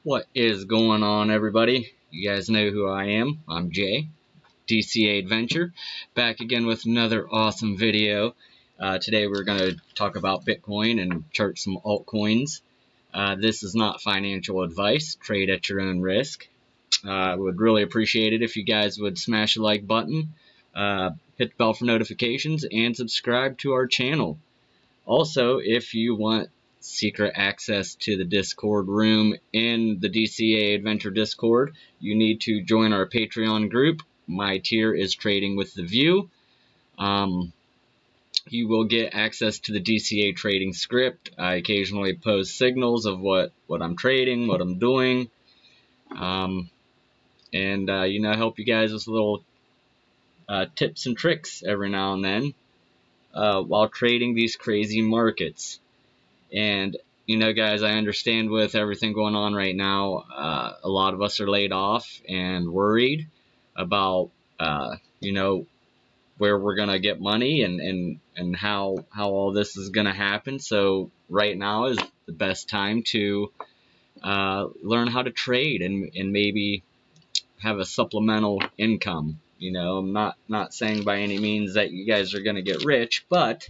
What is going on, everybody? You guys know who I am. I'm Jay, DCA Adventure, back again with another awesome video. Today we're going to talk about Bitcoin and chart some altcoins. This is not financial advice. Trade at your own risk. I would really appreciate it if you guys would smash the like button, hit the bell for notifications, and subscribe to our channel. Also, if you want secret access to the Discord room in the DCA Adventure Discord, you need to join our Patreon group. My tier is Trading with the View. You will get access to the DCA trading script. I occasionally post signals of what I'm trading, what I'm doing, and help you guys with little tips and tricks every now and then while trading these crazy markets. And, guys, I understand with everything going on right now, a lot of us are laid off and worried about, where we're going to get money and how all this is going to happen. So right now is the best time to learn how to trade and maybe have a supplemental income. I'm not saying by any means that you guys are going to get rich, but,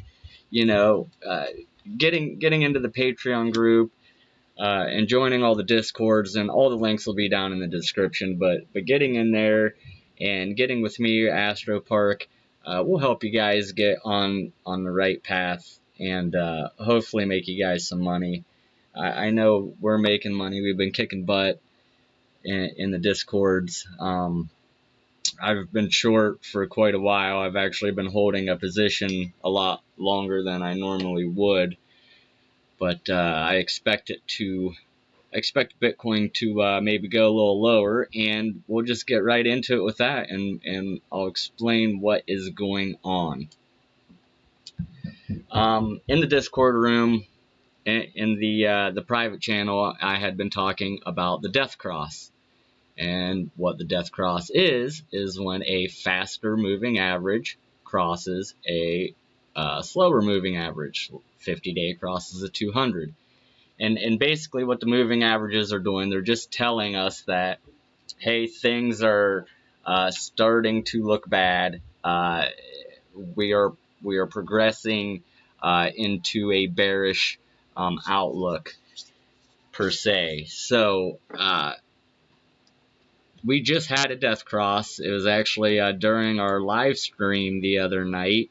getting into the Patreon group and joining all the Discords, and all the links will be down in the description, but getting in there and getting with me, Astro Park, will help you guys get on the right path and hopefully make you guys some money. I know we're making money. We've been kicking butt in the Discords. I've been short for quite a while. I've actually been holding a position a lot longer than I normally would, but I expect Bitcoin to maybe go a little lower, and we'll just get right into it with that, and I'll explain what is going on. In the Discord room, in the private channel, I had been talking about the death cross. And what the death cross is when a faster moving average crosses a slower moving average. 50-day crosses a 200. And basically what the moving averages are doing, they're just telling us that, hey, things are starting to look bad. We are progressing into a bearish outlook per se. So we just had a death cross. It was actually during our live stream the other night.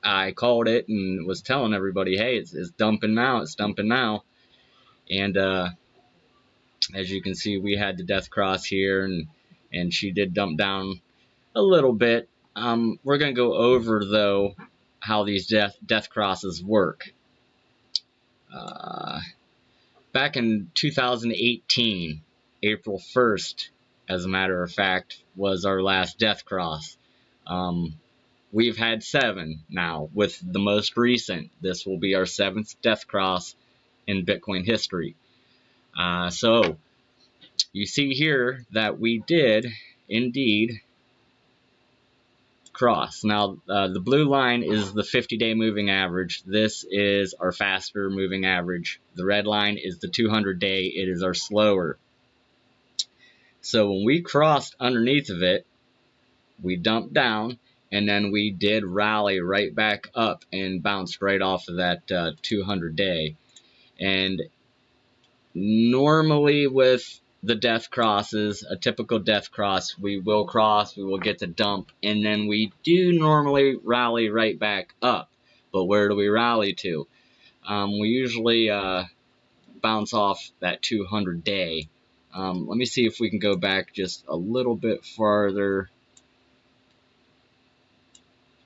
I called it and was telling everybody, hey, it's dumping now. It's dumping now. And as you can see, we had the death cross here, and she did dump down a little bit. We're going to go over, though, how these death crosses work. Back in 2018, April 1st, as a matter of fact, was our last death cross. We've had 7 now, with the most recent. This will be our 7th death cross in Bitcoin history. So you see here that we did indeed cross. Now the blue line is the 50-day moving average. This is our faster moving average. The red line is the 200-day. It is our slower. So when we crossed underneath of it, we dumped down, and then we did rally right back up and bounced right off of that 200-day. And normally with the death crosses, a typical death cross, we will get the dump, and then we do normally rally right back up. But where do we rally to? We usually bounce off that 200-day. Let me see if we can go back just a little bit farther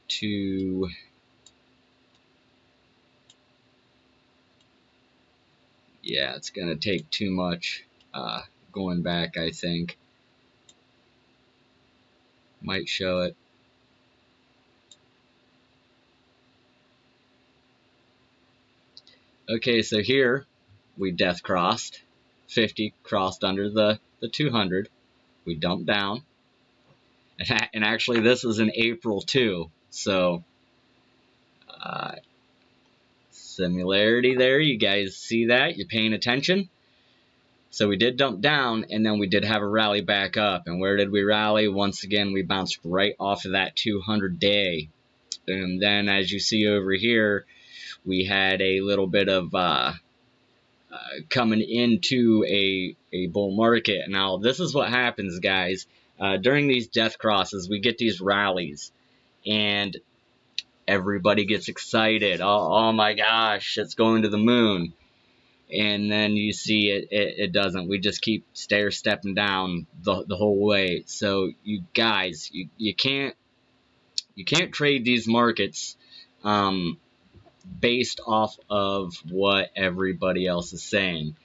to... Yeah, it's going to take too much going back, I think. Might show it. Okay, so here we death crossed. 50 crossed under the 200. We dumped down. And actually, this was in April too. So, similarity there. You guys see that? You're paying attention? So we did dump down, and then we did have a rally back up. And where did we rally? Once again, we bounced right off of that 200-day. And then, as you see over here, we had a little bit of coming into a bull market. Now, this is what happens, guys. During these death crosses, we get these rallies, and everybody gets excited. Oh my gosh, it's going to the moon. And then you see it doesn't. We just keep stair-stepping down the whole way. So you guys, you can't trade these markets based off of what everybody else is saying.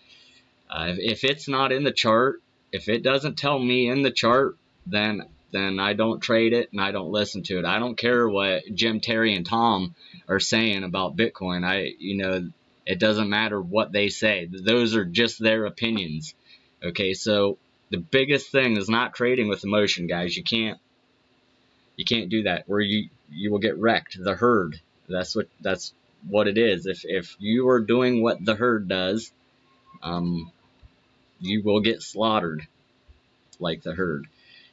If it's not in the chart, if it doesn't tell me in the chart, then I don't trade it and I don't listen to it. I don't care what Jim, Terry, and Tom are saying about Bitcoin. It doesn't matter what they say. Those are just their opinions. Okay, so the biggest thing is not trading with emotion, guys. You can't do that, or you will get wrecked. The herd. That's what it is. If you are doing what the herd does, you will get slaughtered like the herd.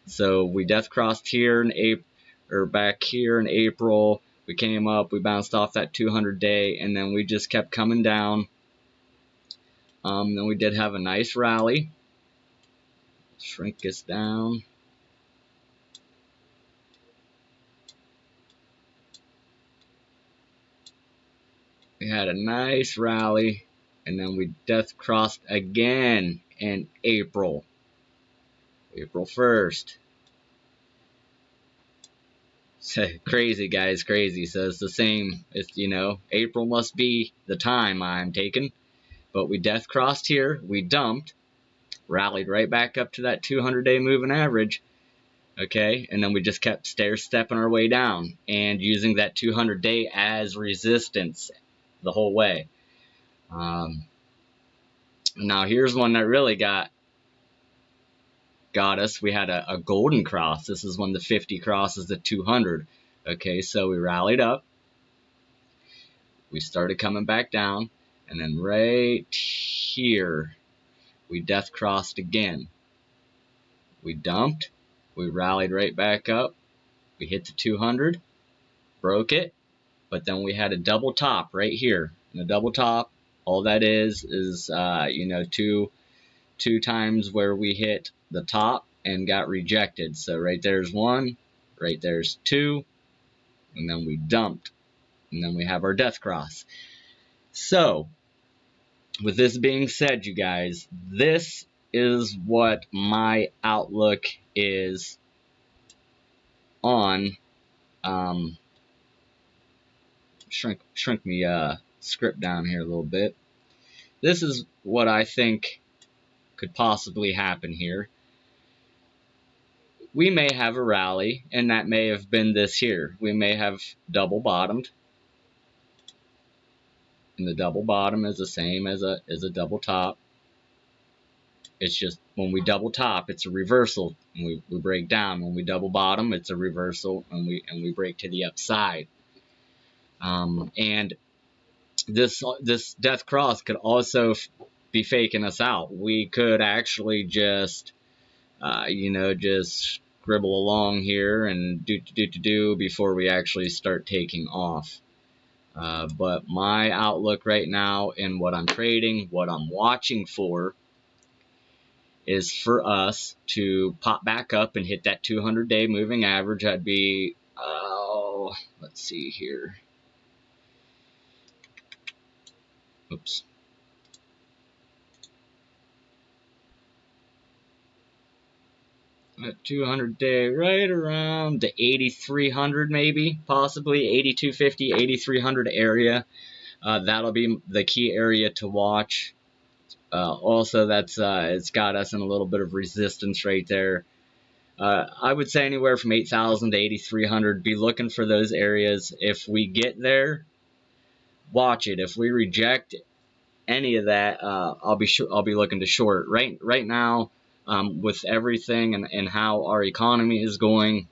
So we death crossed here in April, or back here in April. We came up, we bounced off that 200-day, and then we just kept coming down. Then we did have a nice rally. Shrink this down. We had a nice rally, and then we death crossed again in April 1st. Crazy, guys, crazy. So it's the same. It's, April must be the time I'm taking. But we death crossed here. We dumped. Rallied right back up to that 200-day moving average. Okay, and then we just kept stair-stepping our way down and using that 200-day as resistance the whole way. Now here's one that really got us. We had a golden cross. This is when the 50 crosses the 200. Okay, so we rallied up. We started coming back down, and then right here we death crossed again. We dumped. We rallied right back up. We hit the 200, broke it, but then we had a double top right here. And a double top, all that is two times where we hit the top and got rejected. So right there's one, right there's two, and then we dumped, and then we have our death cross. So with this being said, you guys, this is what my outlook is on shrink me script down here a little bit. This is what I think could possibly happen here. We may have a rally, and that may have been this here. We may have double bottomed, and the double bottom is the same as a double top. It's just when we double top, it's a reversal, and we break down. When we double bottom, it's a reversal, and we break to the upside. And this death cross could also be faking us out. We could actually just just scribble along here and do before we actually start taking off. But my outlook right now and what I'm trading, what I'm watching for, is for us to pop back up and hit that 200-day moving average. That'd be, let's see here. Oops. That 200-day right around the 8,300, maybe, possibly 8,250, 8,300 area. That'll be the key area to watch. Also, it's got us in a little bit of resistance right there. I would say anywhere from 8,000 to 8,300. Be looking for those areas. If we get there, watch it. If we reject any of that, I'll be looking to short. Right now, with everything and how our economy is going,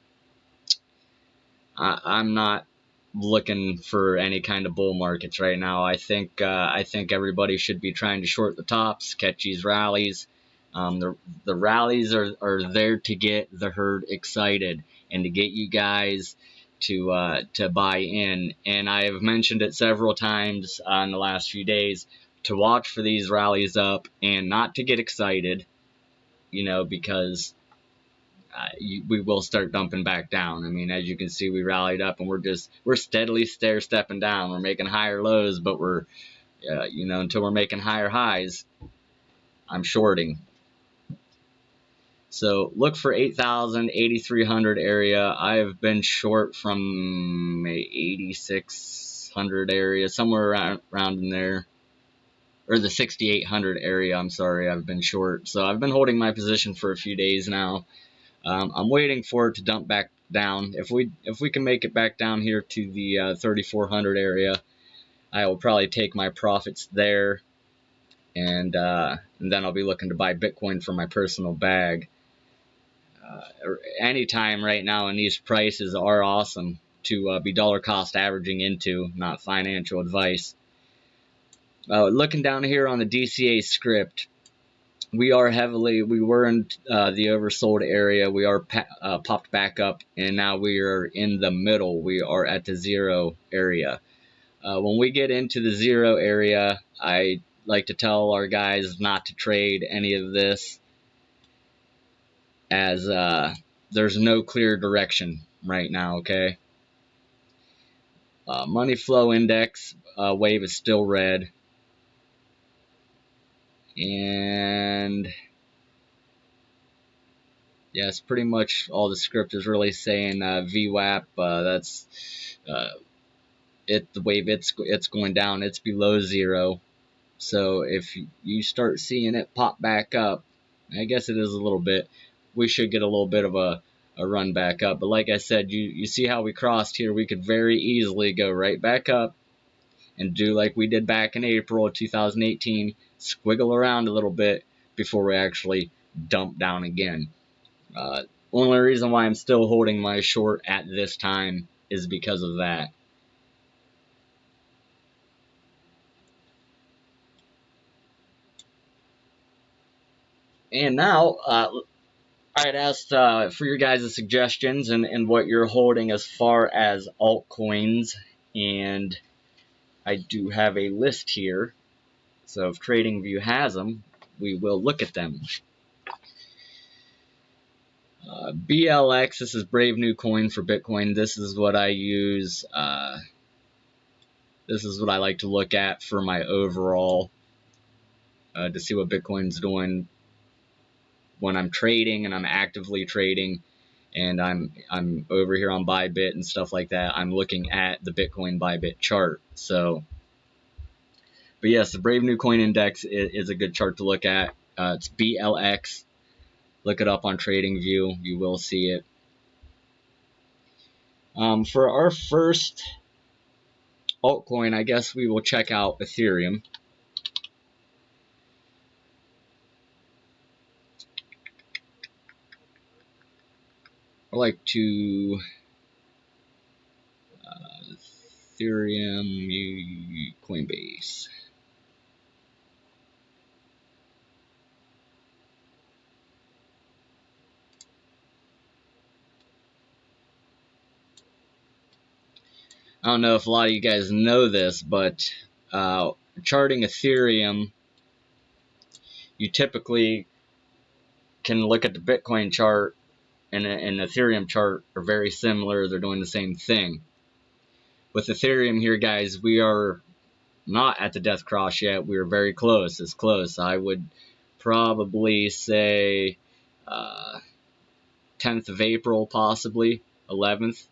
I'm not looking for any kind of bull markets right now. I think everybody should be trying to short the tops, catch these rallies, The rallies are there to get the herd excited and to get you guys to buy in. And I have mentioned it several times in the last few days to watch for these rallies up and not to get excited, because we will start dumping back down. I mean, as you can see, we rallied up and we're steadily stair-stepping down. We're making higher lows, but we're until we're making higher highs, I'm shorting. So look for 8,000, 8,300 area. I've been short from 8,600 area, somewhere around in there, or the 6,800 area. I'm sorry, I've been short. So I've been holding my position for a few days now. I'm waiting for it to dump back down. If we can make it back down here to the 3,400 area, I will probably take my profits there, and then I'll be looking to buy Bitcoin for my personal bag. Anytime right now, and these prices are awesome to be dollar cost averaging into, not financial advice. Looking down here on the DCA script, we were in the oversold area. We are popped back up, and now we are in the middle. We are at the zero area. When we get into the zero area, I like to tell our guys not to trade any of this, as there's no clear direction right now, okay? Money flow index wave is still red. And yeah, it's pretty much all the script is really saying. VWAP, that's the wave it's going down. It's below zero. So if you start seeing it pop back up, I guess it is a little bit, we should get a little bit of a run back up. But like I said, you see how we crossed here. We could very easily go right back up and do like we did back in April of 2018, squiggle around a little bit before we actually dump down again. Only reason why I'm still holding my short at this time is because of that. And now, I'd asked for your guys' suggestions and what you're holding as far as altcoins, and I do have a list here. So if TradingView has them, we will look at them. BLX, this is Brave New Coin for Bitcoin. This is what I use. This is what I like to look at for my overall, to see what Bitcoin's doing when I'm trading and I'm actively trading, and I'm over here on Bybit and stuff like that. I'm looking at the Bitcoin Bybit chart. So, but yes, the Brave New Coin Index is a good chart to look at. It's BLX. Look it up on TradingView. You will see it. For our first altcoin, I guess we will check out Ethereum. I like to Ethereum, Coinbase. I don't know if a lot of you guys know this, but charting Ethereum, you typically can look at the Bitcoin chart and the Ethereum chart are very similar. They're doing the same thing. With Ethereum here, guys, we are not at the death cross yet. We are very close. It's close. I would probably say 10th of April, possibly 11th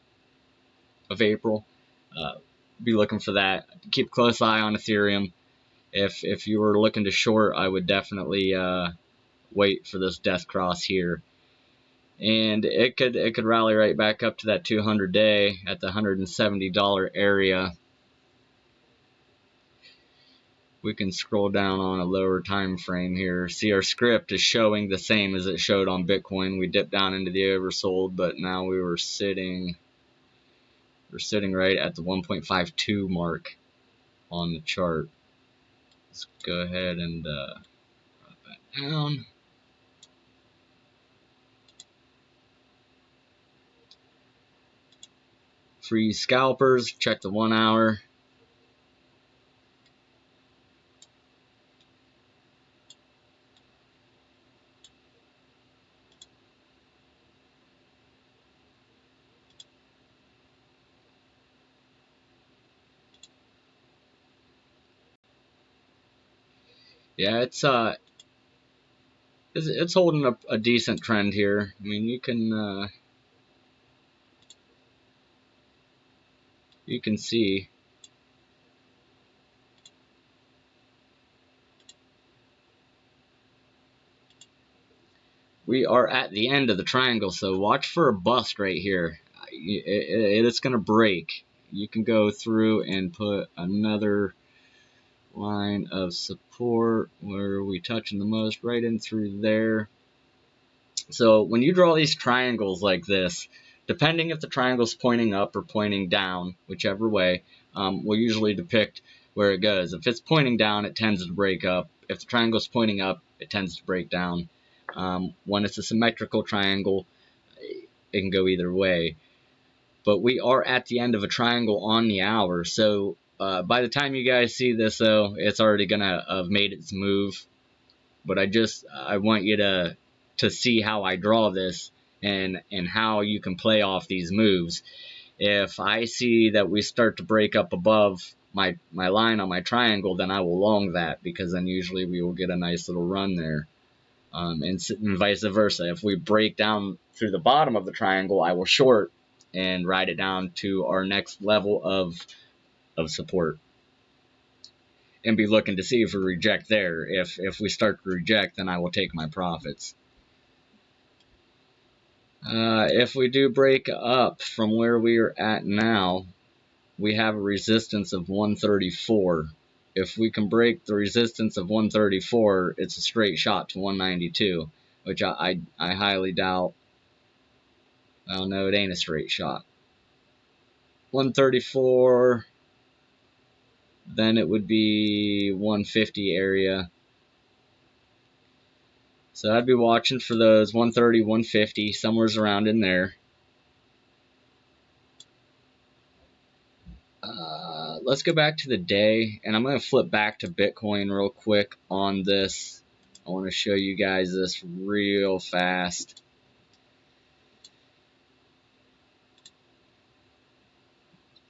of April. Be looking for that. Keep a close eye on Ethereum. If you were looking to short, I would definitely wait for this death cross here, and it could rally right back up to that 200-day at the $170 area. We can scroll down on a lower time frame here. See, our script is showing the same as it showed on Bitcoin. We dipped down into the oversold, but now we're sitting right at the 1.52 mark on the chart. Let's go ahead and drop that down. For you scalpers, check the 1 hour. Yeah, it's holding up a decent trend here. I mean, you can see. We are at the end of the triangle, so watch for a bust right here. It's going to break. You can go through and put another line of support where we touching the most, right in through there. So when you draw these triangles like this, depending if the triangle's pointing up or pointing down, whichever way, will usually depict where it goes. If it's pointing down, it tends to break up. If the triangle's pointing up, it tends to break down. When it's a symmetrical triangle, it can go either way. But we are at the end of a triangle on the hour, so by the time you guys see this, though, it's already gonna have made its move. But I want you to see how I draw this and how you can play off these moves. If I see that we start to break up above my line on my triangle, then I will long that, because then usually we will get a nice little run there. And vice versa. If we break down through the bottom of the triangle, I will short and ride it down to our next level of support, and be looking to see if we reject there. If we start to reject, then I will take my profits. If we do break up from where we are at now, we have a resistance of 134. If we can break the resistance of 134, it's a straight shot to 192, which I highly doubt. Well, no, it ain't a straight shot. 134, then it would be 150 area. So I'd be watching for those 130, 150, somewhere's around in there. Let's go back to the day, and I'm going to flip back to Bitcoin real quick on this. I want to show you guys this real fast.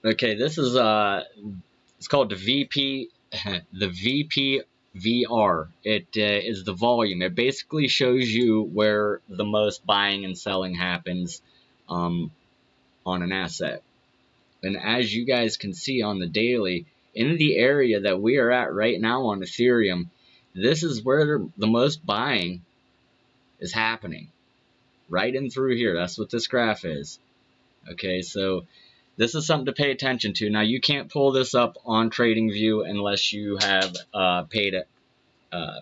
Okay, this is it's called the VP, the VPVR. It is the volume. It basically shows you where the most buying and selling happens on an asset. And as you guys can see on the daily, in the area that we are at right now on Ethereum, this is where the most buying is happening. Right in through here. That's what this graph is. Okay, so this is something to pay attention to. Now, you can't pull this up on TradingView unless you have paid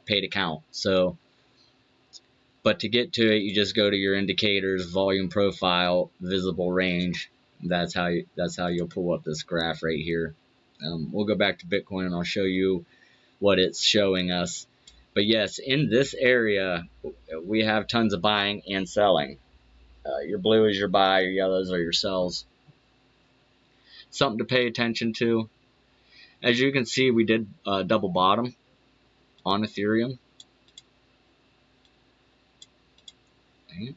account. So, but to get to it, you just go to your indicators, volume profile, visible range. That's how you'll pull up this graph right here. We'll go back to Bitcoin and I'll show you what it's showing us. But yes, in this area, we have tons of buying and selling. Your blue is your buy, your yellows are your sells. Something to pay attention to. As you can see, we did double bottom on Ethereum. Okay.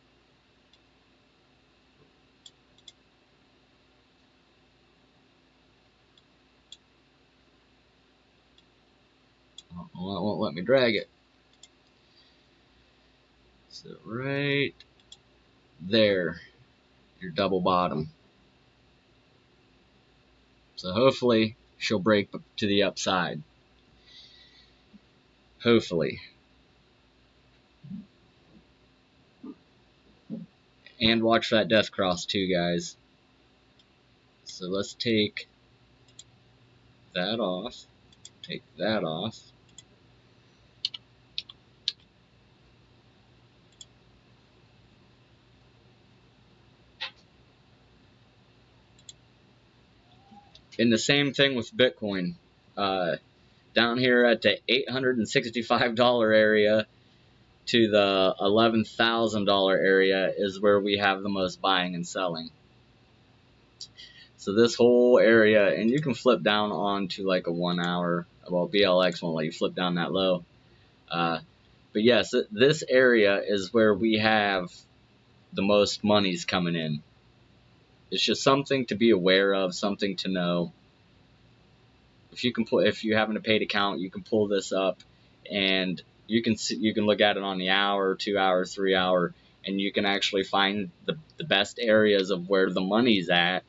Well, it won't let me drag it. So right there, your double bottom. So hopefully she'll break to the upside. Hopefully. And watch that death cross too, guys. So let's take that off. Take that off. And the same thing with Bitcoin. Down here at the $865 area to the $11,000 area is where we have the most buying and selling. So this whole area, and you can flip down onto like a 1 hour. Well, BLX won't let you flip down that low. But yes, this area is where we have the most monies coming in. It's just something to be aware of, something to know. If you haven't a paid account, you can pull this up, and you can look at it on the hour, 2 hour, 3 hour, and you can actually find the best areas of where the money's at,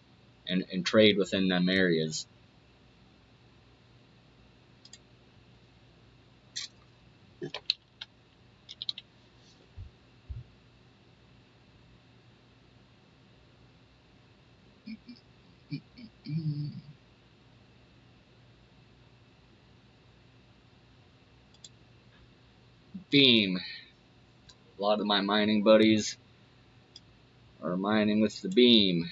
and trade within them areas. Beam. A lot of my mining buddies are mining with the beam.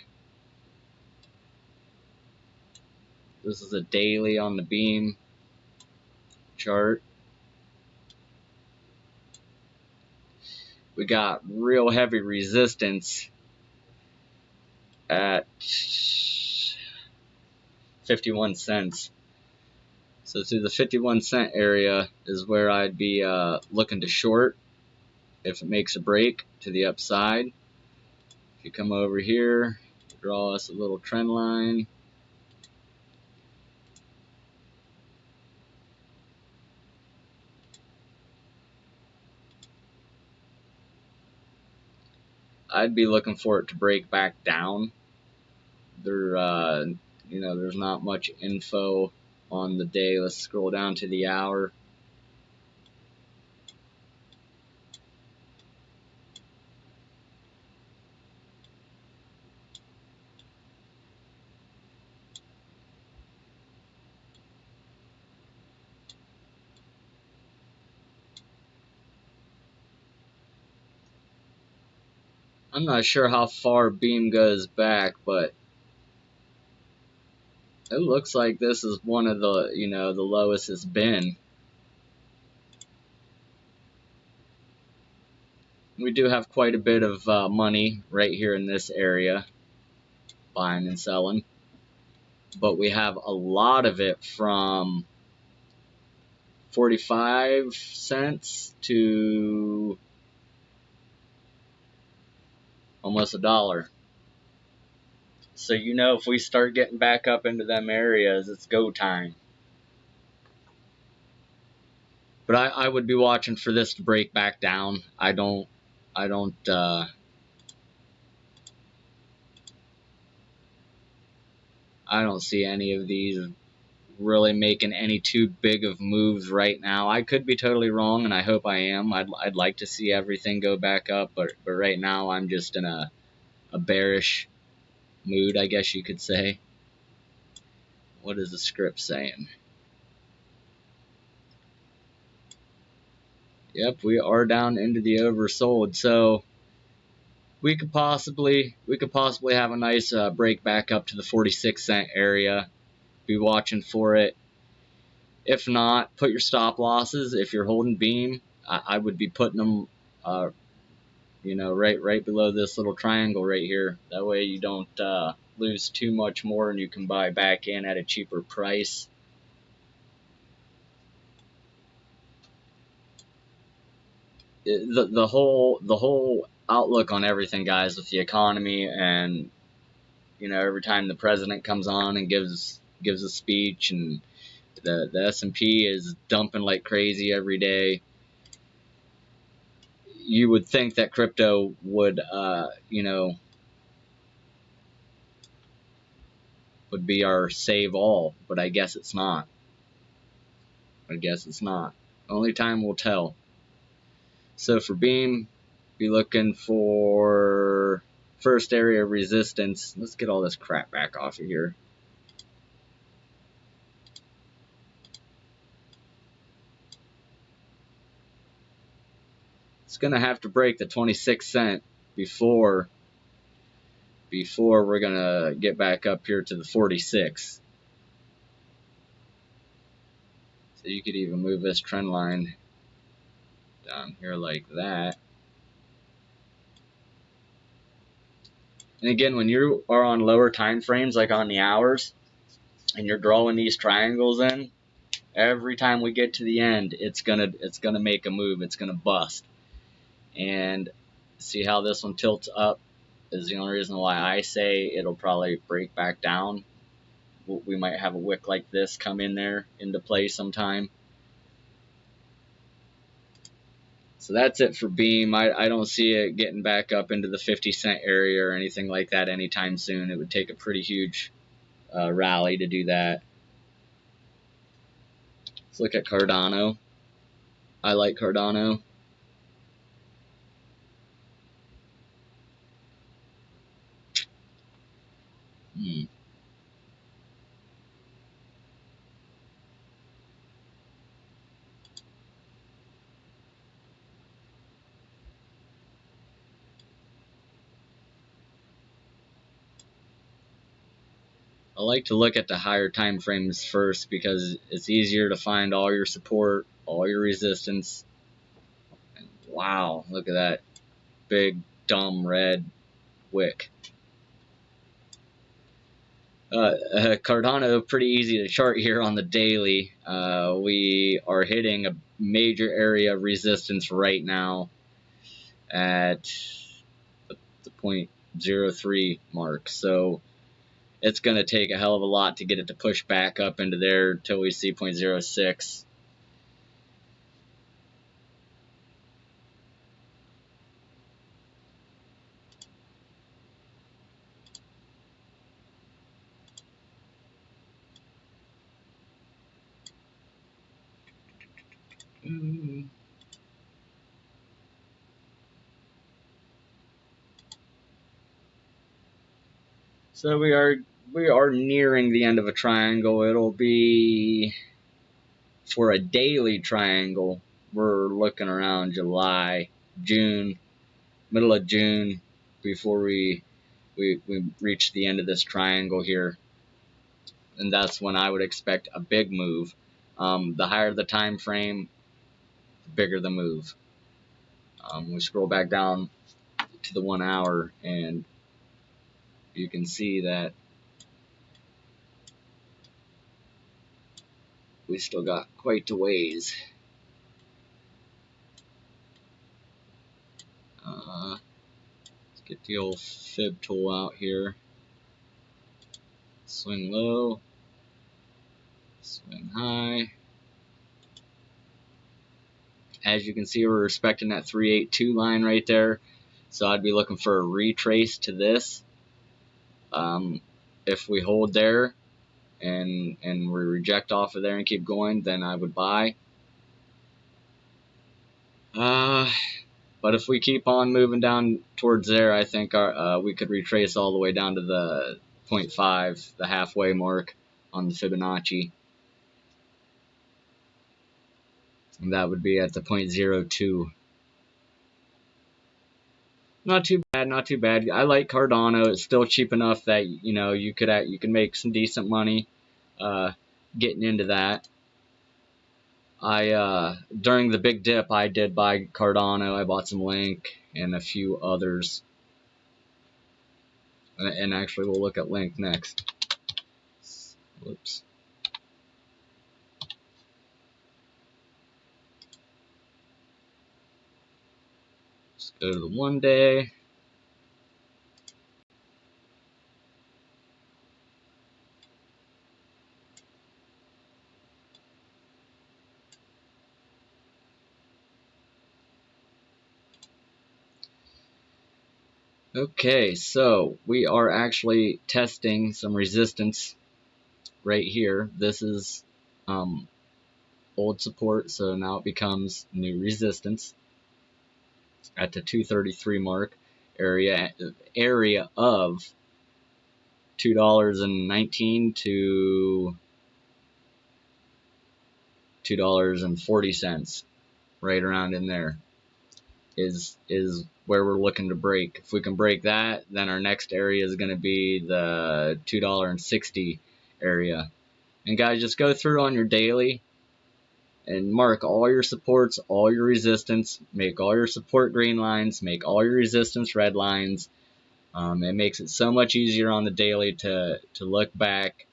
This is a daily on the beam chart. We got real heavy resistance at 51 cents. So through the 51 cent area is where I'd be looking to short if it makes a break to the upside. If you come over here, draw us a little trend line. I'd be looking for it to break back down. There's not much info on the day. Let's scroll down to the hour. I'm not sure how far beam goes back, but it looks like this is one of the, the lowest it's been. We do have quite a bit of money right here in this area, buying and selling. But we have a lot of it from 45 cents to almost $1. So if we start getting back up into them areas, it's go time. But I would be watching for this to break back down. I don't see any of these really making any too big of moves right now. I could be totally wrong, and I hope I am. I'd like to see everything go back up, but right now I'm just in a bearish mood, I guess you could say. What is the script saying? Yep, we are down into the oversold, so we could possibly have a nice break back up to the 46 cent area. Be watching for it. If not, put your stop losses. If you're holding beam, I would be putting them right below this little triangle right here. That way you don't lose too much more, and you can buy back in at a cheaper price. The whole outlook on everything, guys, with the economy, and every time the president comes on and gives a speech, and the S&P is dumping like crazy every day, you would think that crypto would would be our save all, but I guess it's not. Only time will tell. So for beam, be looking for first area of resistance. Let's get all this crap back off of here. It's gonna have to break the 26 cent before we're gonna get back up here to the 46. So you could even move this trend line down here like that. And again, when you are on lower time frames, like on the hours, and you're drawing these triangles in, every time we get to the end, it's gonna make a move. It's gonna bust. And see how this one tilts up is the only reason why I say it'll probably break back down. We might have a wick like this come in there into play sometime. So that's it for beam. I don't see it getting back up into the 50-cent area or anything like that anytime soon. It would take a pretty huge rally to do that. Let's look at Cardano. I like Cardano. I like to look at the higher time frames first because it's easier to find all your support, all your resistance. And wow, look at that big dumb red wick. Cardano, pretty easy to chart here on the daily. We are hitting a major area of resistance right now at the 0.03 mark. So it's going to take a hell of a lot to get it to push back up into there until we see 0.06. So we are nearing the end of a triangle. It'll be, for a daily triangle, we're looking around July, June, middle of June before we reach the end of this triangle here. And that's when I would expect a big move. The higher the time frame, the bigger the move. We scroll back down to the 1 hour and you can see that we still got quite a ways. Let's get the old fib tool out here. Swing low, swing high. As you can see, we're respecting that 382 line right there. So I'd be looking for a retrace to this. If we hold there and we reject off of there and keep going, then I would buy. But if we keep on moving down towards there, I think we could retrace all the way down to the 0.5, the halfway mark on the Fibonacci. And that would be at the 0.02. Not too bad, not too bad. I like Cardano. It's still cheap enough that you can make some decent money getting into that. During the big dip, I did buy Cardano. I bought some Link and a few others. And actually, we'll look at Link next. Whoops. Let's go to the 1 day. Okay, so we are actually testing some resistance right here. This is old support, so now it becomes new resistance at the 233 mark, area of $2.19 to $2.40, right around in there is where we're looking to break. If we can break that, then our next area is going to be the $2.60 area. And guys, just go through on your daily and mark all your supports, all your resistance, make all your support green lines, make all your resistance red lines, It makes it so much easier on the daily to look back,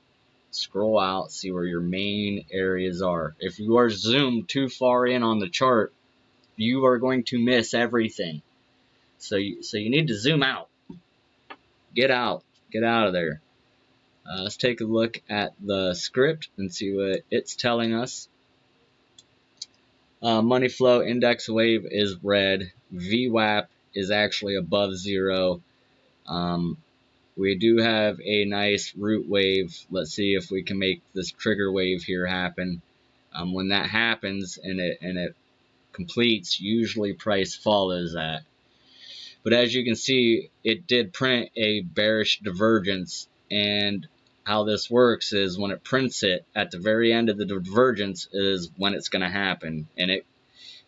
scroll out, see where your main areas are. If you are zoomed too far in on the chart, you are going to miss everything. So you need to zoom out. Get out of there. Let's take a look at the script and see what it's telling us. Money flow index wave is red. VWAP is actually above 0. We do have a nice root wave. Let's see if we can make this trigger wave here happen. When that happens and it completes, usually price follows that. But as you can see, it did print a bearish divergence, and how this works is when it prints it at the very end of the divergence is when it's going to happen. And it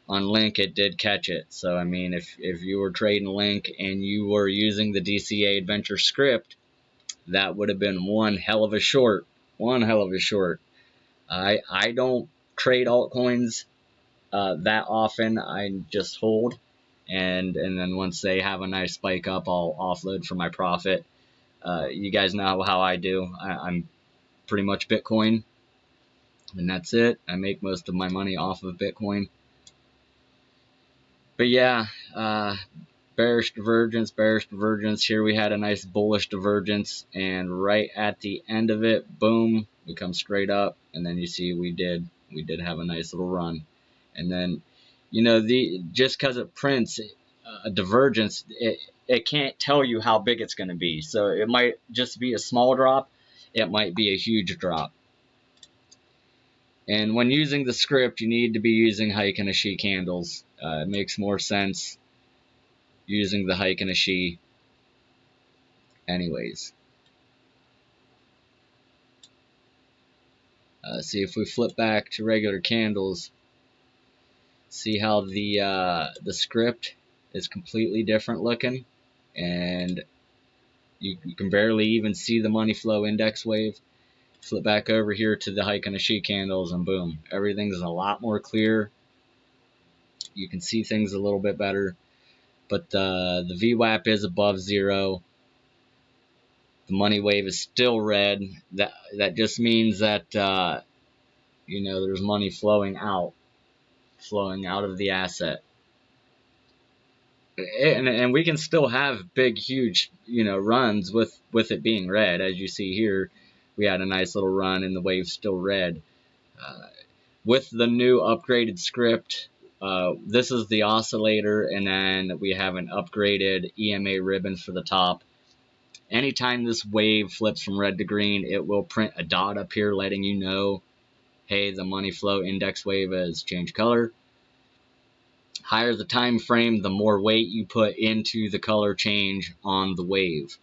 on Link, it did catch it. So I mean, if you were trading Link and you were using the DCA Adventure script, that would have been one hell of a short. I don't trade altcoins that often. I just hold, and then once they have a nice spike up, I'll offload for my profit. You guys know how I do. I'm pretty much Bitcoin, and that's it. I make most of my money off of Bitcoin. But yeah, bearish divergence. Here we had a nice bullish divergence, and right at the end of it, boom, we come straight up, and then you see we did have a nice little run. And then, you know, just because it prints a divergence, it can't tell you how big it's going to be. So it might just be a small drop, it might be a huge drop. And when using the script, you need to be using Heikin-Ashi candles. It makes more sense using the Heikin-Ashi anyways. See if we flip back to regular candles, see how the script is completely different looking, and you can barely even see the money flow index wave. Flip back over here to the Heikin-Ashi candles, and boom, everything's a lot more clear. You can see things a little bit better, but the VWAP is above 0. The money wave is still red. That just means that you know, there's money flowing out of the asset. And we can still have big, huge, you know, runs with it being red. As you see here, we had a nice little run and the wave's still red. With the new upgraded script, this is the oscillator, and then we have an upgraded EMA ribbon for the top. Anytime this wave flips from red to green, it will print a dot up here letting you know, hey, the money flow index wave has changed color. Higher the time frame, the more weight you put into the color change on the wave.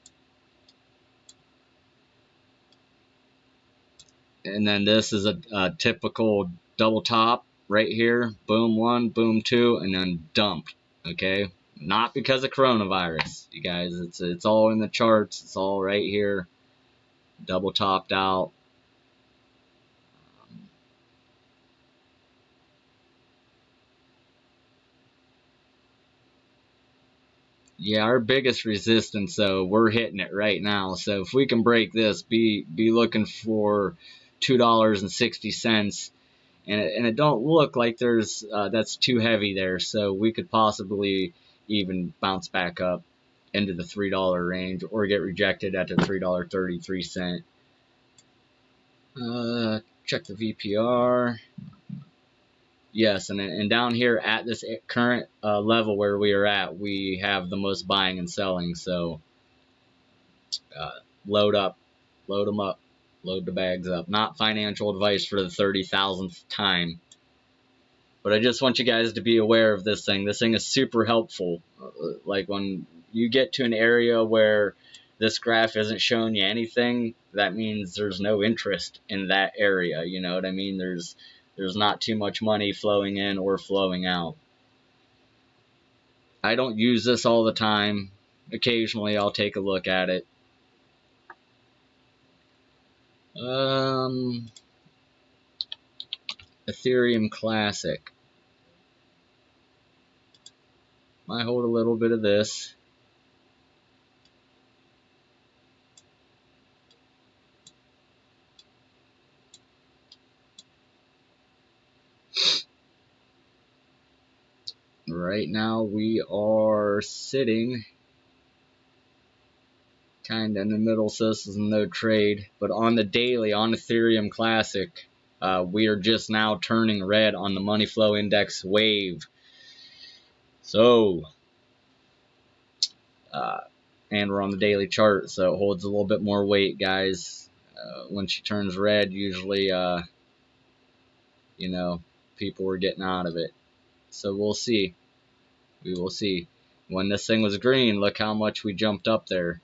And then this is a typical double top right here. Boom 1, boom 2, and then dumped. Okay, not because of coronavirus, you guys. It's all in the charts. It's all right here. Double topped out. Yeah, our biggest resistance, so we're hitting it right now. So if we can break this, be looking for $2.60, and it don't look like there's that's too heavy there. So we could possibly even bounce back up into the $3 range or get rejected at the $3.33. Check the VPR. Yes, and down here at this current level where we are at, we have the most buying and selling. So load up, load them up, load the bags up. Not financial advice for the 30,000th time, but I just want you guys to be aware of this thing. This thing is super helpful. Like when you get to an area where this graph isn't showing you anything, that means there's no interest in that area. You know what I mean? There's not too much money flowing in or flowing out. I don't use this all the time. Occasionally I'll take a look at it. Ethereum Classic. Might hold a little bit of this. Right now we are sitting kind of in the middle, so this is no trade. But on the daily, on Ethereum Classic, we are just now turning red on the money flow index wave. So, and we're on the daily chart, so it holds a little bit more weight, guys. When she turns red, usually, you know, people were getting out of it. So we'll see. We will see. When this thing was green, look how much we jumped up there.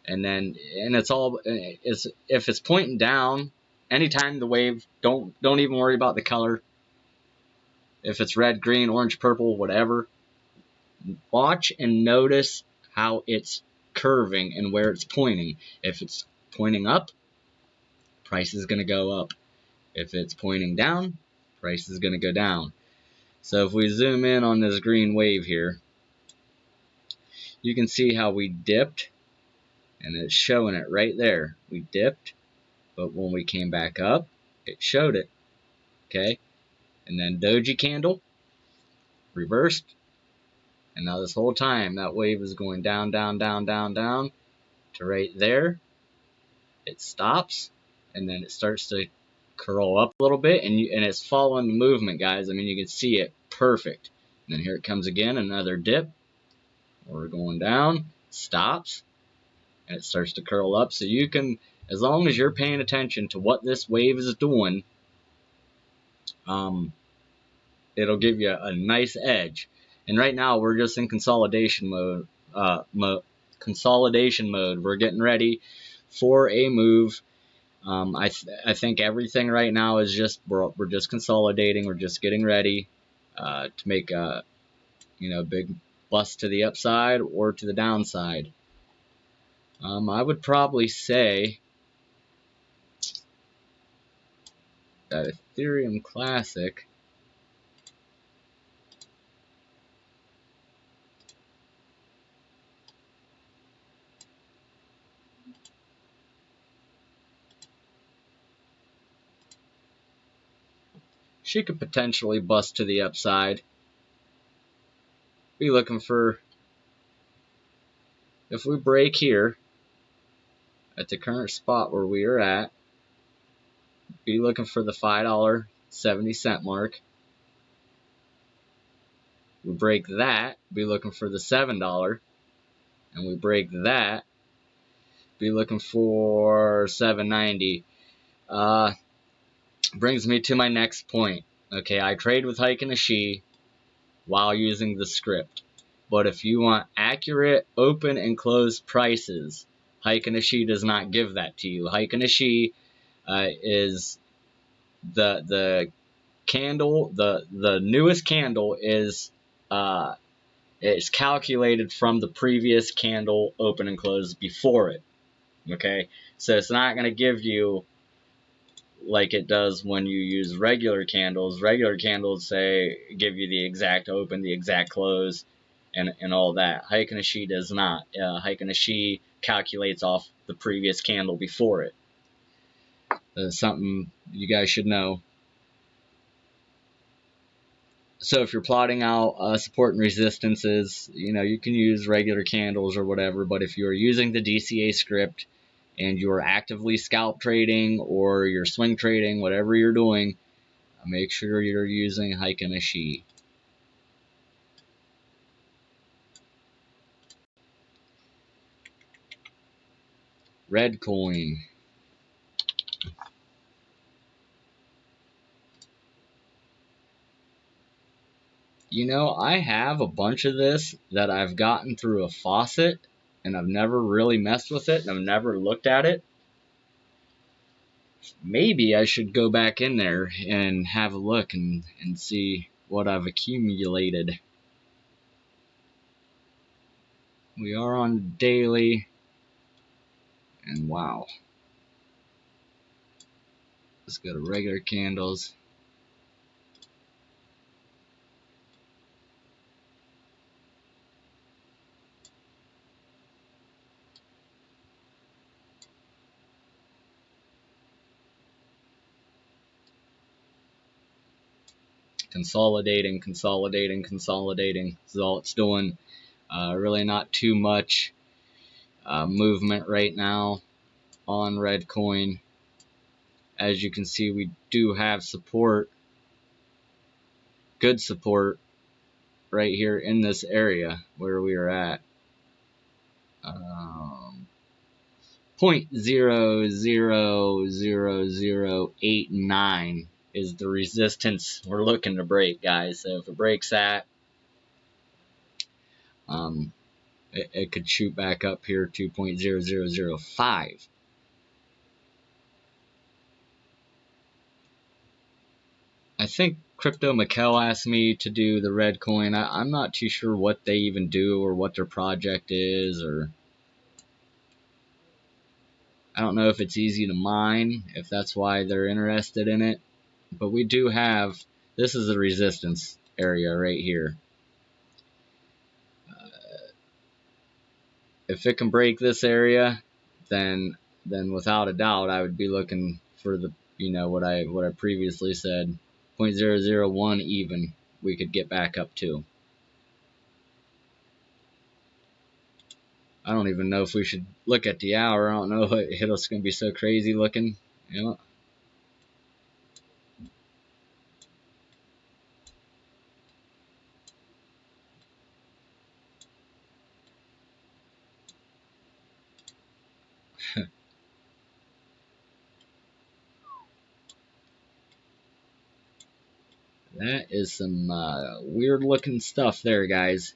And then, and it's all, if it's pointing down, anytime the wave, don't even worry about the color. If it's red, green, orange, purple, whatever, watch and notice how it's curving and where it's pointing. If it's pointing up, price is going to go up. If it's pointing down, price is going to go down. So if we zoom in on this green wave here, you can see how we dipped, and it's showing it right there. We dipped, but when we came back up, it showed it. Okay, and then doji candle, reversed, and now this whole time that wave is going down, down, down, down, down to right there. It stops, and then it starts to curl up a little bit, and it's following the movement, guys. I mean, you can see it perfect. And then here it comes again, another dip. We're going down, stops, and it starts to curl up. So you can, as long as you're paying attention to what this wave is doing, it'll give you a nice edge. And right now we're just in consolidation mode. We're getting ready for a move. I think everything right now is just we're just consolidating. We're just getting ready to make a big bust to the upside or to the downside. I would probably say that Ethereum Classic she could potentially bust to the upside. Be looking for, if we break here at the current spot where we are at, be looking for the $5.70 mark. We break that, be looking for the $7, and we break that, be looking for $7.90. Brings me to my next point. Okay, I trade with Hike and Ashi while using the script. But if you want accurate open and close prices, Hike and Ashi does not give that to you. Hike and Ashi is the candle, the newest candle is it's calculated from the previous candle open and close before it. Okay, so it's not going to give you like it does when you use regular candles. Regular candles give you the exact open, the exact close, and all that. Hike and Ashi does not. Hike and Ashi calculates off the previous candle before it. That's something you guys should know. So if you're plotting out support and resistances, you can use regular candles or whatever. But if you're using the DCA script and you're actively scalp trading or you're swing trading, whatever you're doing, make sure you're using Hike and Ashi. Red coin. I have a bunch of this that I've gotten through a faucet, and I've never really messed with it, and I've never looked at it. Maybe I should go back in there and have a look and see what I've accumulated. We are on daily, and wow. Let's go to regular candles. consolidating, consolidating, consolidating. This is all it's doing. Really not too much movement right now on Redcoin. As you can see, we do have support, good support, right here in this area where we are at. 0.00089 is the resistance we're looking to break, guys. So if it breaks that, it could shoot back up here to 0.0005. I think Crypto Mikkel asked me to do the Redcoin. I'm not too sure what they even do or what their project is, or I don't know if it's easy to mine, if that's why they're interested in it. But we do have, this is the resistance area right here. If it can break this area, then without a doubt I would be looking for the, what I previously said, 0.001 even we could get back up to. I don't even know if we should look at the hour. I don't know if it's going to be so crazy looking. That is some weird looking stuff there, guys.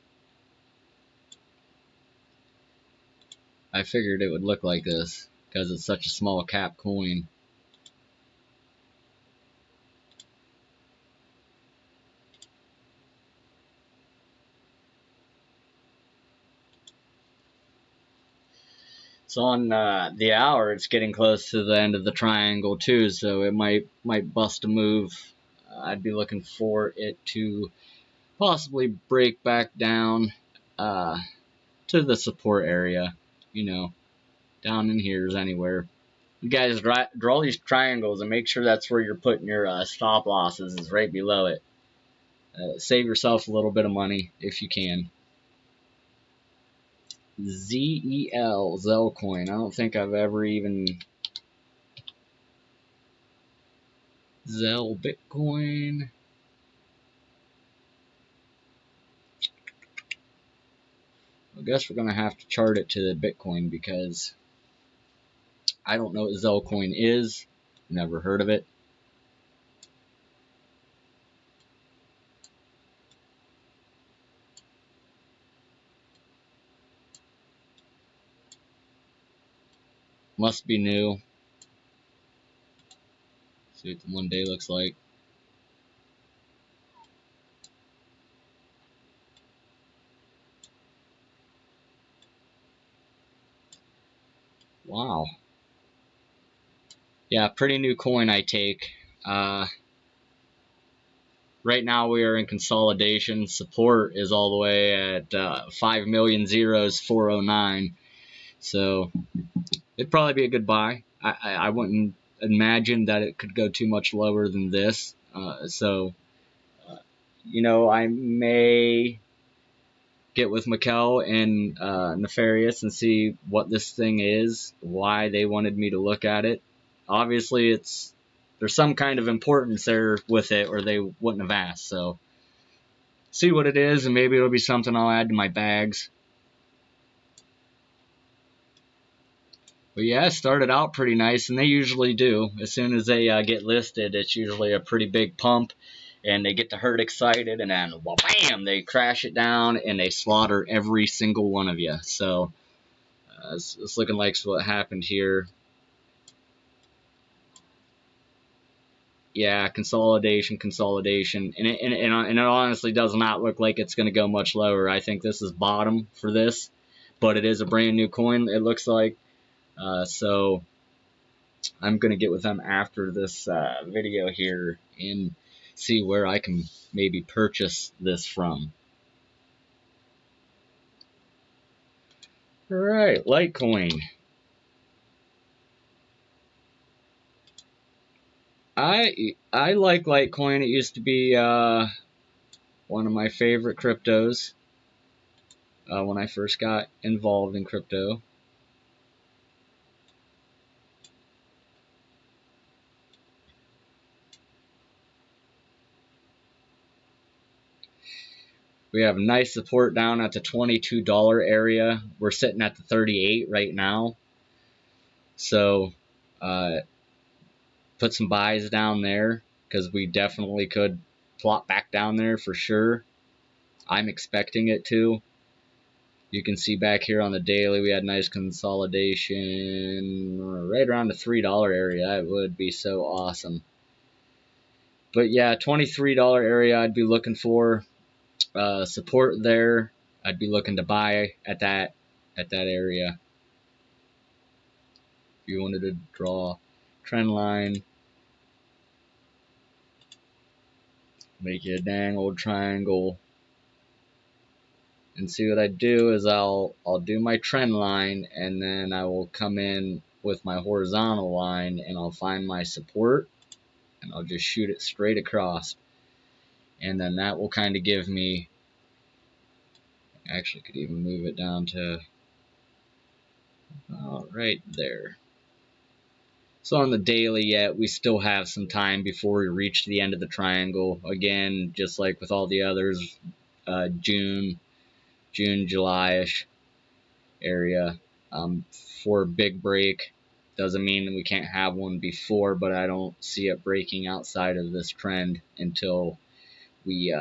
I figured it would look like this because it's such a small cap coin. So on the hour, it's getting close to the end of the triangle too, so it might bust a move. I'd be looking for it to possibly break back down to the support area, down in here's anywhere. You guys draw these triangles and make sure that's where you're putting your stop losses, is right below it. Save yourself a little bit of money if you can. ZEL, Zelcoin. I don't think I've ever even... Zel Bitcoin. I guess we're going to have to chart it to the Bitcoin because I don't know what Zelcoin is. Never heard of it. Must be new. See what the 1 day looks like. Wow. Yeah, pretty new coin, I take. Right now we are in consolidation. Support is all the way at 5 million zeros, 409. So it'd probably be a good buy. I wouldn't imagine that it could go too much lower than this. I may get with Mikkel and Nefarious and see what this thing is, why they wanted me to look at it. Obviously, there's some kind of importance there with it, or they wouldn't have asked. So, see what it is, and maybe it'll be something I'll add to my bags. But yeah, it started out pretty nice, and they usually do. As soon as they get listed, it's usually a pretty big pump, and they get the herd excited, and then, well, bam, they crash it down, and they slaughter every single one of you. So, it's looking like what happened here. Yeah, consolidation, and it honestly does not look like it's going to go much lower. I think this is bottom for this, but it is a brand new coin, it looks like. So I'm going to get with them after this video here and see where I can maybe purchase this from. All right, Litecoin. I like Litecoin. It used to be one of my favorite cryptos when I first got involved in crypto. We have nice support down at the $22 area. We're sitting at the 38 right now. So put some buys down there because we definitely could plop back down there for sure. I'm expecting it to. You can see back here on the daily we had nice consolidation right around the $3 area. That would be so awesome. But yeah, $23 area I'd be looking for support there. I'd be looking to buy at that area. If you wanted to draw trend line, make you a dang old triangle. And see what I do is I'll do my trend line, and then I will come in with my horizontal line and I'll find my support and I'll just shoot it straight across. And then that will kind of give me, actually could even move it down to right there. So on the daily yet, we still have some time before we reach the end of the triangle. Again, just like with all the others, June, July-ish area for a big break. Doesn't mean that we can't have one before, but I don't see it breaking outside of this trend until we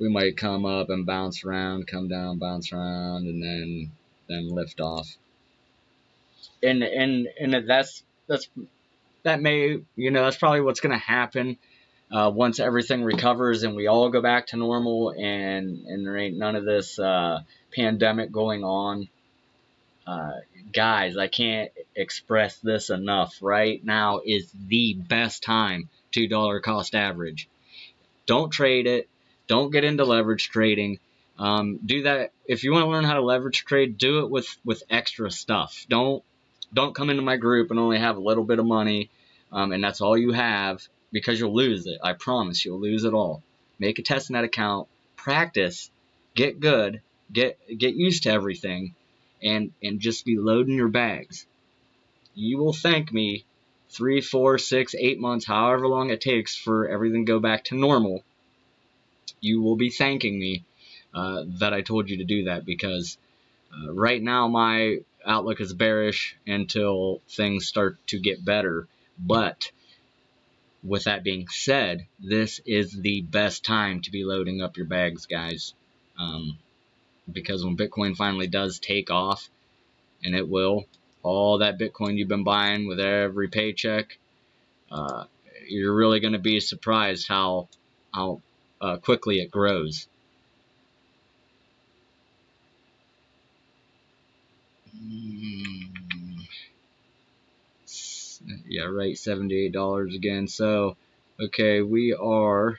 might come up and bounce around, come down, bounce around, and then lift off. And that may, that's probably what's going to happen once everything recovers and we all go back to normal and there ain't none of this pandemic going on. Guys, I can't express this enough. Right now is the best time $2 cost average. Don't trade it. Don't get into leverage trading. Do that if you want to learn how to leverage trade. Do it with extra stuff. Don't come into my group and only have a little bit of money, and that's all you have, because you'll lose it. I promise you'll lose it all. Make a testnet account. Practice. Get good. Get used to everything. And just be loading your bags. You will thank me 3, 4, 6, 8 months, however long it takes for everything to go back to normal. You will be thanking me that I told you to do that, because right now my outlook is bearish until things start to get better. But with that being said, this is the best time to be loading up your bags, guys. Because when Bitcoin finally does take off, and it will, all that Bitcoin you've been buying with every paycheck, you're really going to be surprised how quickly it grows. Yeah, right, $78 again. So, okay, we are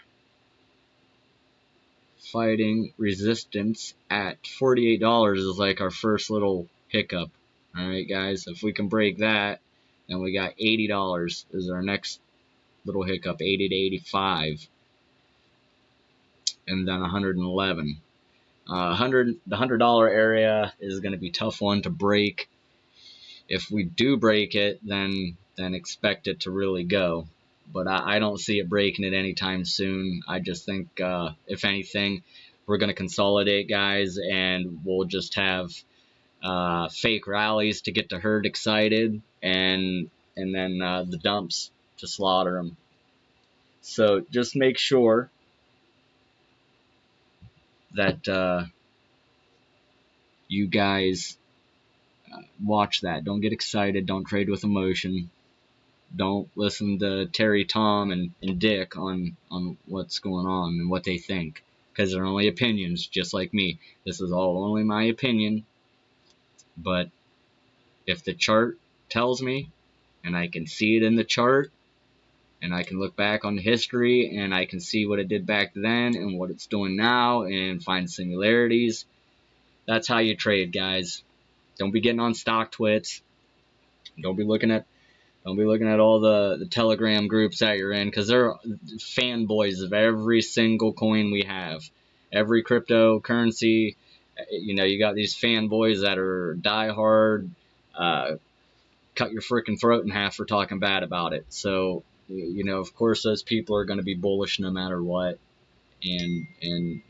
fighting resistance at $48 is like our first little hiccup. Alright guys, if we can break that, then we got $80 is our next little hiccup, 80 to 85, and then 111. The $100 area is going to be a tough one to break. If we do break it, then expect it to really go. But I don't see it breaking it anytime soon. I just think, if anything, we're going to consolidate, guys, and we'll just have fake rallies to get the herd excited, and then the dumps to slaughter them. So just make sure that you guys watch that. Don't get excited. Don't trade with emotion. Don't listen to Terry, Tom, and Dick on what's going on and what they think, because they're only opinions, just like me. This is all only my opinion. But if the chart tells me, and I can see it in the chart, and I can look back on history, and I can see what it did back then and what it's doing now and find similarities, that's how you trade, guys. Don't be getting on stock twits. Don't be looking at Don't be looking at all the Telegram groups that you're in, because they're fanboys of every single coin we have. Every cryptocurrency, you got these fanboys that are diehard, cut your freaking throat in half for talking bad about it. So, of course, those people are going to be bullish no matter what, and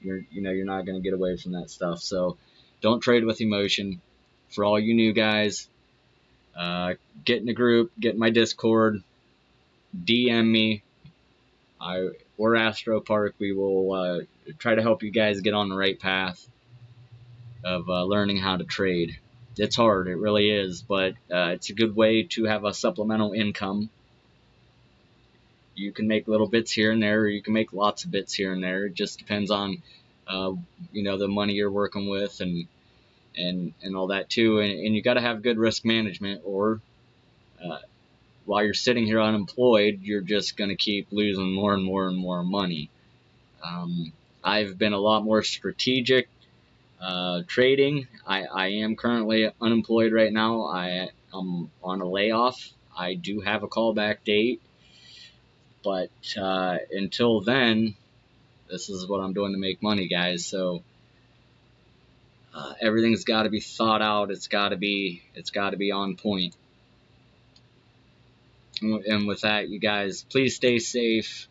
you're not going to get away from that stuff. So, don't trade with emotion. For all you new guys, get in the group, get in my Discord, DM me. We're Astro Park. We will try to help you guys get on the right path of learning how to trade. It's hard, it really is, but it's a good way to have a supplemental income. You can make little bits here and there, or you can make lots of bits here and there. It just depends on the money you're working with and all that too. And you got to have good risk management, or while you're sitting here unemployed, you're just going to keep losing more and more and more money. I've been a lot more strategic trading. I am currently unemployed right now. I'm on a layoff. I do have a callback date, but until then, this is what I'm doing to make money, guys. So everything's got to be thought out. It's got to be on point. And with that, you guys, please stay safe.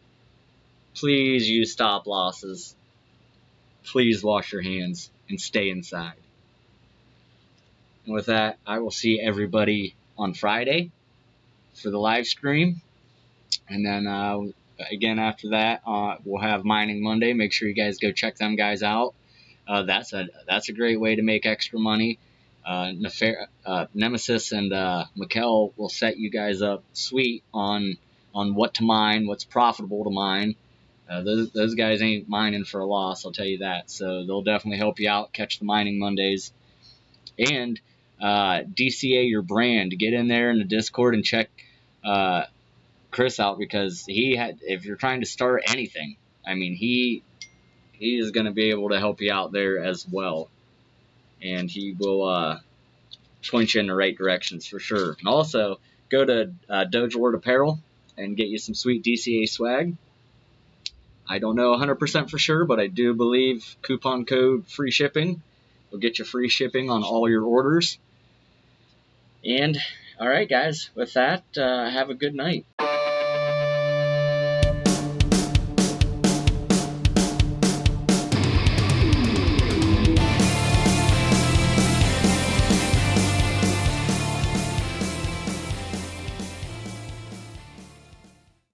Please use stop losses. Please wash your hands and stay inside. And with that, I will see everybody on Friday for the live stream. And then again after that, we'll have Mining Monday. Make sure you guys go check them guys out. That's a great way to make extra money. Nemesis and Mikkel will set you guys up sweet on what to mine, what's profitable to mine. Those guys ain't mining for a loss, I'll tell you that. So they'll definitely help you out. Catch the Mining Mondays. And DCA your brand. Get in there in the Discord and check Chris out, because if you're trying to start anything, I mean, he is going to be able to help you out there as well. And he will point you in the right directions for sure. And also, go to Doge Lord Apparel and get you some sweet DCA swag. I don't know 100% for sure, but I do believe coupon code free shipping will get you free shipping on all your orders. And, alright guys, with that, have a good night.